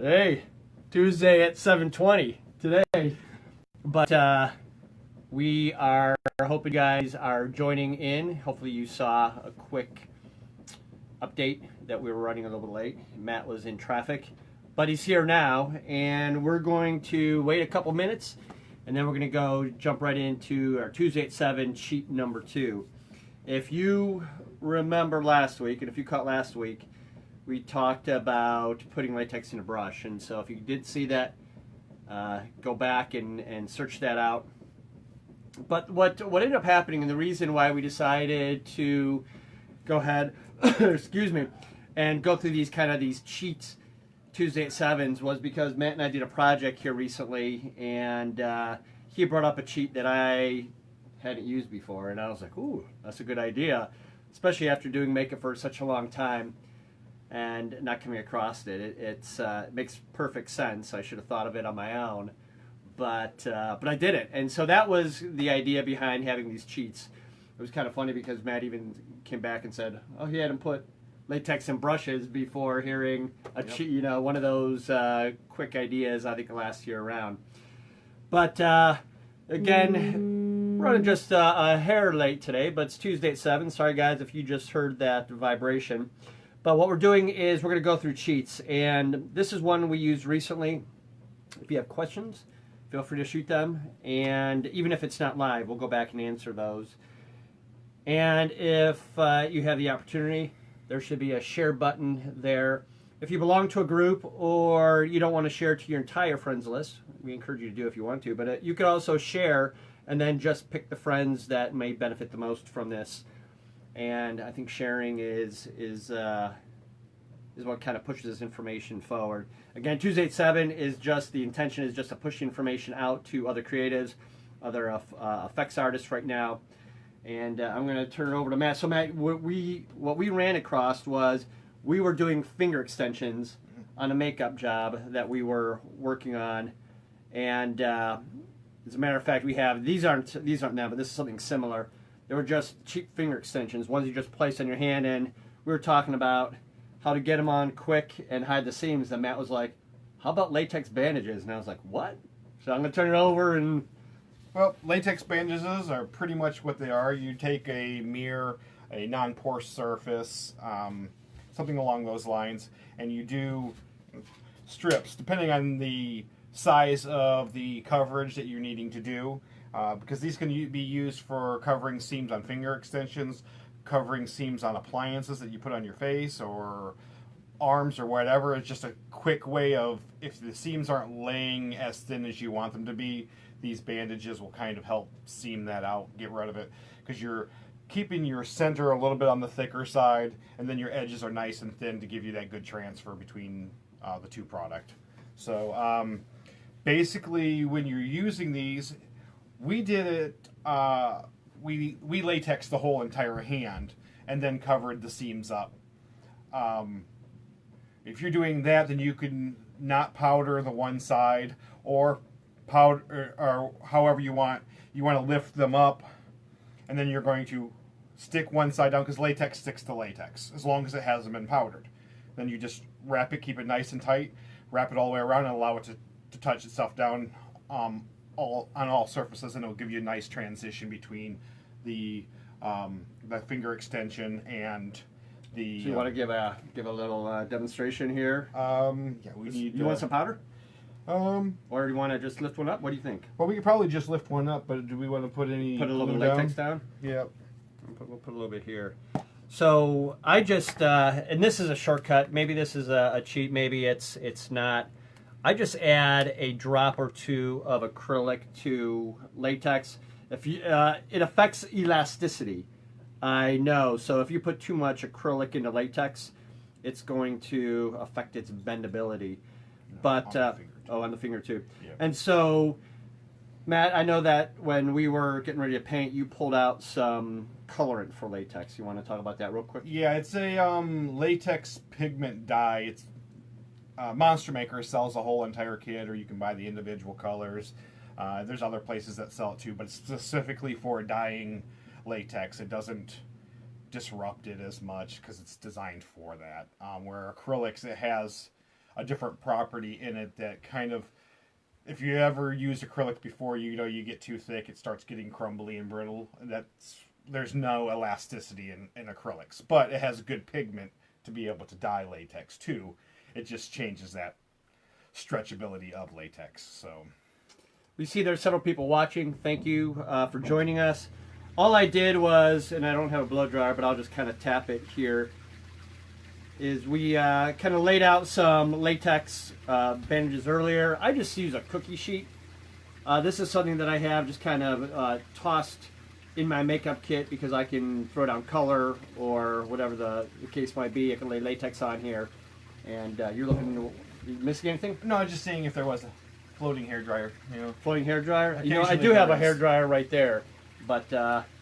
Hey, Tuesday at 7:20 today. But we are hoping you guys are joining in. Hopefully you saw a quick update that we were running a little bit late. Matt was in traffic, but he's here now, and we're going to wait a couple minutes, and then we're going to go jump right into our Tuesday at 7 sheet number 2. If you remember last week, and if you caught last week, we talked about putting latex in a brush. And so if you did see that, go back and search that out. But what ended up happening, and the reason why we decided to go ahead, excuse me, and go through these cheats Tuesday at 7s was because Matt and I did a project here recently, and he brought up a cheat that I hadn't used before, and I was like, ooh, that's a good idea, especially after doing makeup for such a long time and not coming across it. It makes perfect sense. I should have thought of it on my own, but I didn't. And so that was the idea behind having these cheats. It was kind of funny because Matt even came back and said, oh, he hadn't put latex in brushes before hearing a cheat, one of those quick ideas, I think, last year around. But again, running just a hair late today, but it's Tuesday at 7. Sorry, guys, if you just heard that vibration. But what we're doing is we're going to go through cheats, and this is one we used recently. If you have questions, feel free to shoot them, and even if it's not live, we'll go back and answer those. And if you have the opportunity, there should be a share button there. If you belong to a group or you don't want to share to your entire friends list, we encourage you to do if you want to, but you could also share and then just pick the friends that may benefit the most from this. And I think sharing is what kind of pushes this information forward. Again, Tuesday at 7 is just, the intention is just to push information out to other creatives, other effects artists right now. And I'm going to turn it over to Matt. So Matt, what we ran across was we were doing finger extensions on a makeup job that we were working on. And as a matter of fact, we have, these aren't now, but this is something similar. They were just cheap finger extensions, ones you just place on your hand, and we were talking about how to get them on quick and hide the seams, and Matt was like, how about latex bandages? And I was like, what? So I'm going to turn it over and... Well, latex bandages are pretty much what they are. You take a mirror, a non-porous surface, something along those lines, and you do strips, depending on the size of the coverage that you're needing to do. Because these can be used for covering seams on finger extensions, covering seams on appliances that you put on your face or arms or whatever. It's just a quick way of, if the seams aren't laying as thin as you want them to be, these bandages will kind of help seam that out, get rid of it. Because you're keeping your center a little bit on the thicker side, and then your edges are nice and thin to give you that good transfer between the two product. So basically, when you're using these, we did it, we latexed the whole entire hand and then covered the seams up. If you're doing that, then you can not powder the one side or powder, or however you want to lift them up, and then you're going to stick one side down, because latex sticks to latex as long as it hasn't been powdered. Then you just wrap it, keep it nice and tight, wrap it all the way around, and allow it to touch itself down on all surfaces, and it'll give you a nice transition between the finger extension and the. So you want to give a little demonstration here? Yeah, we need. You want some powder? Or do you want to just lift one up? What do you think? Well, we could probably just lift one up, but do we want to put any? Put a little bit of latex down? Yep. We'll put a little bit here. So I just, and this is a shortcut. Maybe this is a cheat. Maybe it's not. I just add a drop or two of acrylic to latex. If you, it affects elasticity, I know. So if you put too much acrylic into latex, it's going to affect its bendability. But on the finger too. Yep. And so, Matt, I know that when we were getting ready to paint, you pulled out some colorant for latex. You want to talk about that real quick? Yeah, it's a latex pigment dye. It's Monster Maker sells a whole entire kit, or you can buy the individual colors. There's other places that sell it too, but it's specifically for dyeing latex. It doesn't disrupt it as much because it's designed for that. Where acrylics, it has a different property in it that kind of, if you ever used acrylic before, you know, you get too thick, it starts getting crumbly and brittle. There's no elasticity in acrylics, but it has good pigment to be able to dye latex too. It just changes that stretchability of latex. So we see there's several people watching. Thank you for joining us. All I did was, and I don't have a blow dryer, but I'll just kind of tap it here, is we kind of laid out some latex bandages earlier. I just use a cookie sheet. This is something that I have just kind of tossed in my makeup kit because I can throw down color or whatever the case might be. I can lay latex on here. And you're looking, you missing anything? no, I was just seeing if there was a floating hair dryer. You know, Floating hair dryer? You know, I Occasionally do have a there hair is. dryer right there. But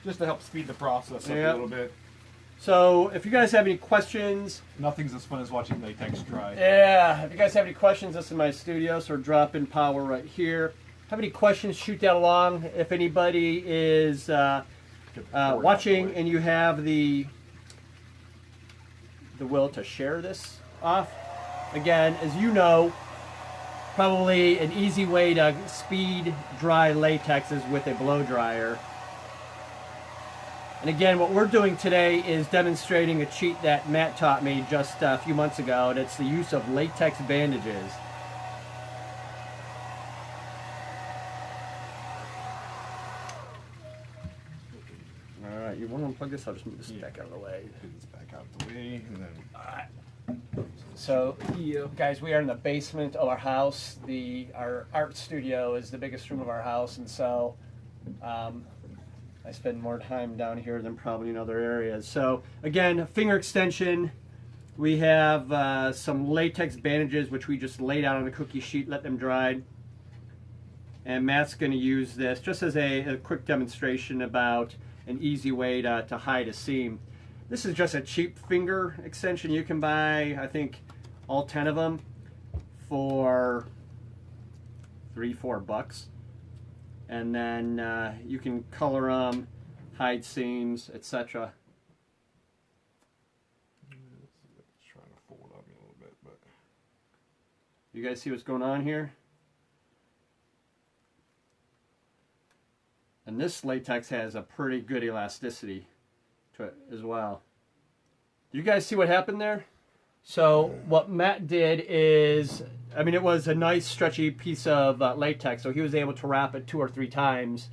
just to help speed the process up Yep. a little bit. so if you guys have any questions, Nothing's as fun as watching latex dry. yeah, if you guys have any questions, this is my studio, so drop in power right here. Have any questions, shoot that along. If anybody is watching and you have the will to share this off, again, as you know, probably an easy way to speed dry latex is with a blow dryer. And again, what we're doing today is demonstrating a cheat that Matt taught me just a few months ago, and it's the use of latex bandages. All right, you want to unplug this? I'll just move this back out of the way. Get this back out the way, and then. So, guys, we are in the basement of our house. Our art studio is the biggest room of our house, and so I spend more time down here than probably in other areas. So, again, finger extension. We have some latex bandages, which we just laid out on a cookie sheet, let them dry. And Matt's going to use this just as a quick demonstration about an easy way to hide a seam. This is just a cheap finger extension. You can buy, I think, all 10 of them for $3-4. And then you can color them, hide seams, etc. It's trying to fold on me a little bit, but. You guys see what's going on here? And this latex has a pretty good elasticity to it as well. Do you guys see what happened there? So what Matt did is, I mean, it was a nice stretchy piece of latex, so he was able to wrap it 2 or 3 times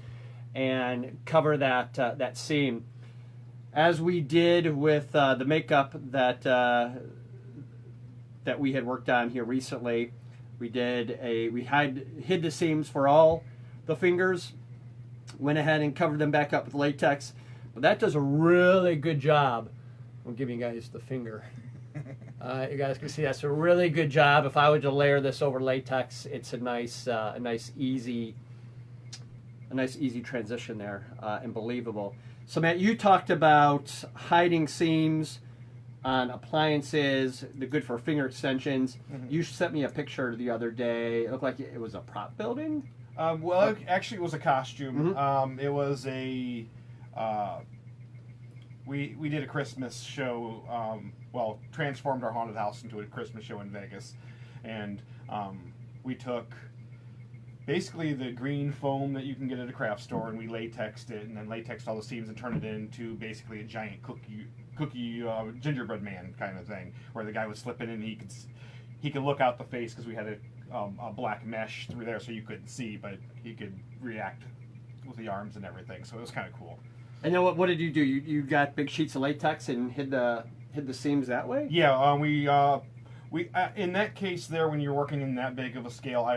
and cover that seam. As we did with the makeup that we had worked on here recently, we hid the seams for all the fingers, went ahead and covered them back up with latex. But that does a really good job. I'm giving you guys the finger. You guys can see that's a really good job. If I were to layer this over latex, it's a nice easy transition there, and believable. So Matt, you talked about hiding seams on appliances, the good for finger extensions. Mm-hmm. You sent me a picture the other day. It looked like it was a prop building. Well, actually, it was a costume. Mm-hmm. It was a. We did a Christmas show. Well, transformed our haunted house into a Christmas show in Vegas, and we took basically the green foam that you can get at a craft store, and we latexed it, and then latexed all the seams and turned it into basically a giant cookie gingerbread man kind of thing, where the guy would slip in and he could look out the face because we had a black mesh through there, so you couldn't see, but he could react with the arms and everything. So it was kind of cool. And then what did you do? You got big sheets of latex and hid the seams that way? Yeah, we in that case there, when you're working in that big of a scale,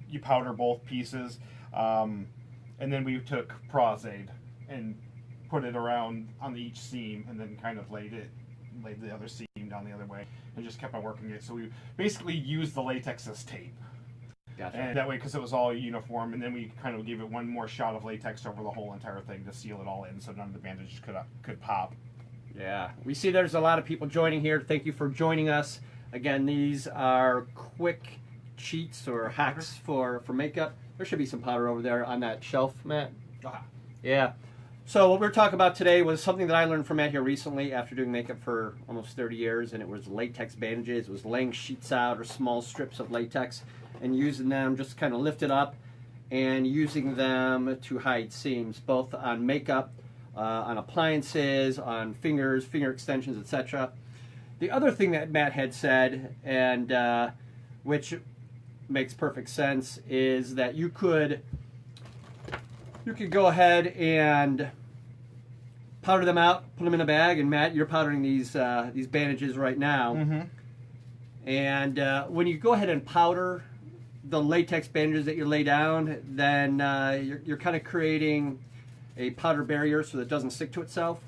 you powder both pieces, and then we took Pros-Aid and put it around on each seam, and then kind of laid the other seam down the other way, and just kept on working it. So we basically used the latex as tape. Gotcha. And that way, because it was all uniform, and then we kind of gave it one more shot of latex over the whole entire thing to seal it all in, so none of the bandages could pop. Yeah, we see there's a lot of people joining here. Thank you for joining us. Again, these are quick cheats or hacks for makeup. There should be some powder over there on that shelf, Matt. Ah. Yeah. So what we're talking about today was something that I learned from Matt here recently after doing makeup for almost 30 years, and it was latex bandages. It was laying sheets out or small strips of latex and using them just kind of lift it up and using them to hide seams, both on makeup, on appliances, on fingers, finger extensions, etc. The other thing that Matt had said, and which makes perfect sense, is that you could go ahead and powder them out, put them in a bag, and Matt, you're powdering these bandages right now. Mm-hmm. And when you go ahead and powder the latex bandages that you lay down, then you're kind of creating a powder barrier so that it doesn't stick to itself.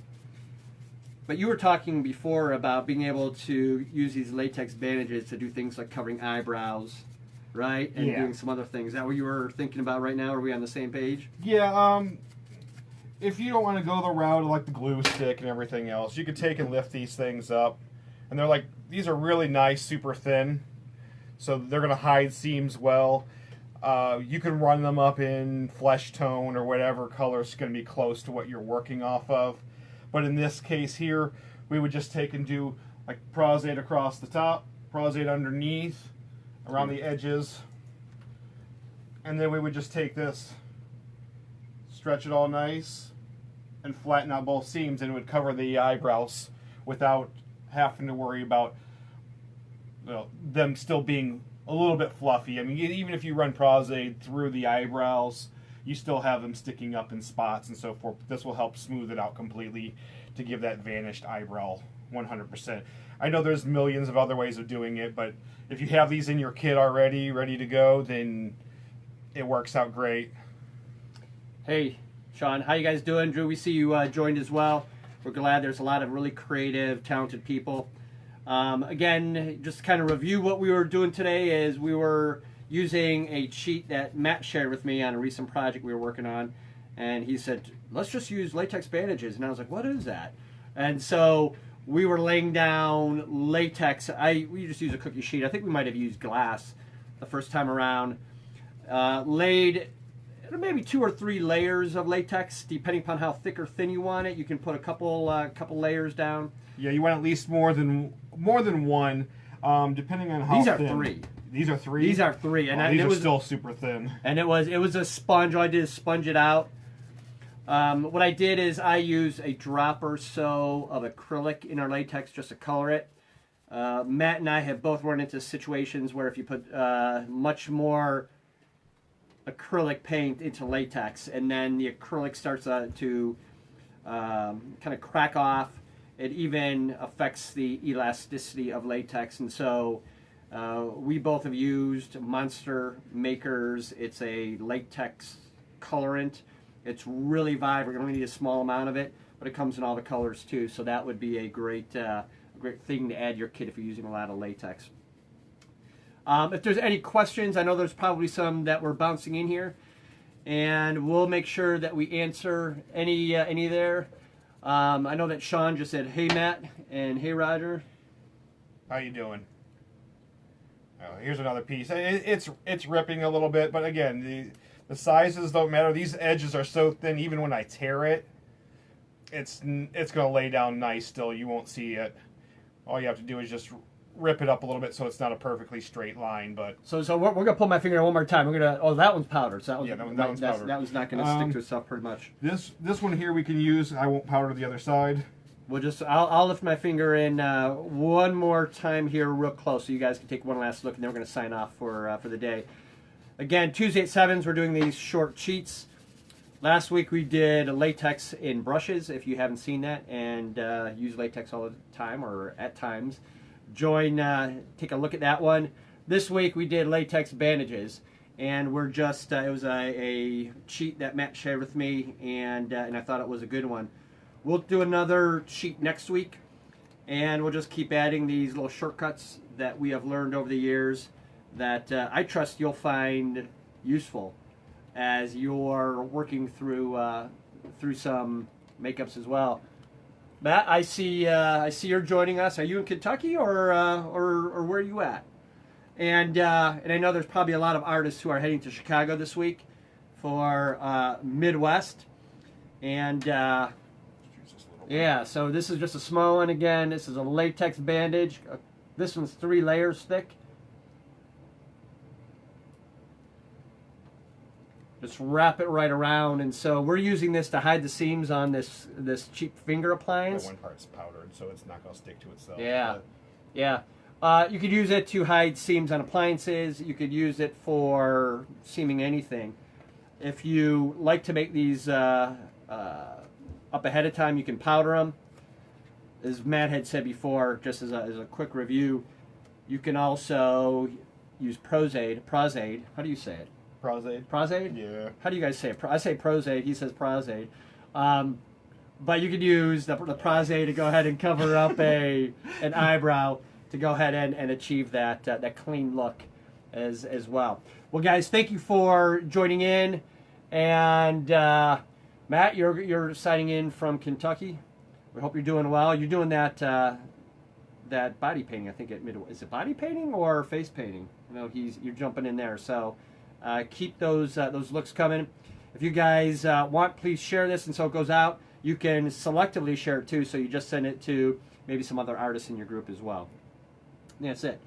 But you were talking before about being able to use these latex bandages to do things like covering eyebrows, right? And doing some other things. Is that what you were thinking about right now? Are we on the same page? Yeah, if you don't want to go the route of like the glue stick and everything else, you could take and lift these things up. And they're like, these are really nice, super thin. So they're going to hide seams well. You can run them up in flesh tone or whatever color is going to be close to what you're working off of. But in this case here, we would just take and do like prosade across the top, prosade underneath, around the edges. And then we would just take this, stretch it all nice, and flatten out both seams, and it would cover the eyebrows without having to worry about them still being a little bit fluffy. I mean, even if you run prosade through the eyebrows, you still have them sticking up in spots and so forth. This will help smooth it out completely to give that vanished eyebrow 100%. I know there's millions of other ways of doing it, but if you have these in your kit already, ready to go, then it works out great. Hey, Sean, how you guys doing? Drew, we see you joined as well. We're glad there's a lot of really creative, talented people. Again, just to kind of review what we were doing today is we were using a cheat that Matt shared with me on a recent project we were working on. And he said, let's just use latex bandages. And I was like, what is that? And so we were laying down latex. We just used a cookie sheet. I think we might have used glass the first time around. Laid maybe 2 or 3 layers of latex, depending upon how thick or thin you want it. You can put a couple layers down. Yeah, you want at least more than one, depending on how These thin. are 3. These are 3? These are 3. And these are still super thin. And it was a sponge. All I did is sponge it out. What I did is I used a drop or so of acrylic in our latex just to color it. Matt and I have both run into situations where if you put much more acrylic paint into latex and then the acrylic starts to kind of crack off, it even affects the elasticity of latex. And so we both have used Monster Makers. It's a latex colorant. It's really vibrant. You only need a small amount of it, but it comes in all the colors too. So that would be a great thing to add to your kit if you're using a lot of latex. If there's any questions, I know there's probably some that were bouncing in here, and we'll make sure that we answer any there. I know that Sean just said, hey Matt, and hey Roger. How you doing? Here's another piece. It's ripping a little bit, but again, the sizes don't matter. These edges are so thin, even when I tear it, it's going to lay down nice still. You won't see it. All you have to do is just rip it up a little bit so it's not a perfectly straight line. But so we're gonna pull my finger one more time. We're gonna that one's powdered. So that one's powdered. That one's not gonna stick to itself pretty much. This one here we can use. I won't powder the other side. I'll lift my finger in one more time here real close so you guys can take one last look, and then we're gonna sign off for the day. Again, Tuesday at 7s we're doing these short cheats. Last week we did latex in brushes. If you haven't seen that and use latex all the time or at times, take a look at that one. This week we did latex bandages, and we're just it was a cheat that Matt shared with me, and I thought it was a good one. We'll do another cheat next week, and we'll just keep adding these little shortcuts that we have learned over the years that I trust you'll find useful as you're working through some makeups as well. Matt, I see you're joining us. Are you in Kentucky or where are you at? And I know there's probably a lot of artists who are heading to Chicago this week for Midwest. And Just use this little one. yeah, so this is just a small one again. This is a latex bandage. This one's 3 layers thick. Just wrap it right around, and so we're using this to hide the seams on this cheap finger appliance. That one part's powdered, so it's not going to stick to itself. Yeah, But yeah. You could use it to hide seams on appliances. You could use it for seaming anything. If you like to make these up ahead of time, you can powder them. As Matt had said before, just as a quick review, you can also use Prozade. How do you say it? Prozade. Prozade? Yeah. How do you guys say it? I say Prozade. He says Prozade. But you could use the Prozade to go ahead and cover up an eyebrow to go ahead and achieve that clean look as well. Well, guys, thank you for joining in. And Matt, you're signing in from Kentucky. We hope you're doing well. You're doing that body painting, I think, at Midway. Is it body painting or face painting? No, you're jumping in there. So keep those looks coming. If you guys want, please share this, and so it goes out. You can selectively share it too, so you just send it to maybe some other artists in your group as well. That's it.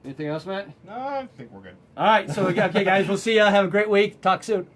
Anything else, Matt? No, I think we're good. All right, so okay, guys, we'll see you. Have a great week. Talk soon.